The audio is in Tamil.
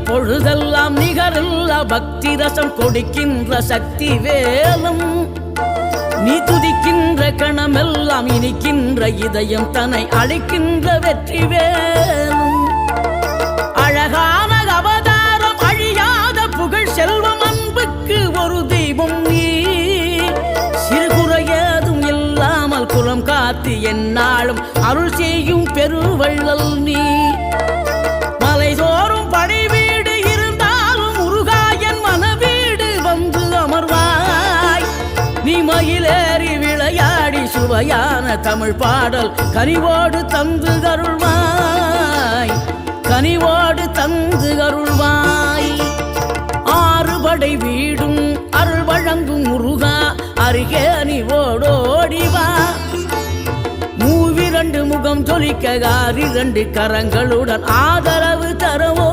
பொழுதெல்லாம் நிகரில்ல பக்தி ரசம் கொடுக்கின்ற சக்தி வேலும் நீ துதிக்கின்ற கணமெல்லாம் இனிக்கின்ற இதயம் தன்னை அழைக்கின்ற வெற்றி வேலும் அழகான அவதாரம் அழியாத புகழ் செல்வம் அன்புக்கு ஒரு தெய்வம் நீ சிறுகுறையதும் இல்லாமல் குலம் காத்து எந்நாளும் அருள் செய்யும் பெருவள்ளல் நீ மலைதோறும் படை வீடு இருந்தாலும் முருகாயன் மனவீடு வந்து அமர்வாய் நீ மயிலேறி விளையாடி சுவையான தமிழ் பாடல் கனிவோடு தந்து அருள்வாய் கனிவோடு தந்து அருள்வாய் ஆறுபடை வீடும் அருள் வழங்கும் முருகா அருகே நீ ஓடோடிவா மூவிரண்டு முகம் ஜொலிக்க 6 கரங்களுடன் ஆதரவு தரவோ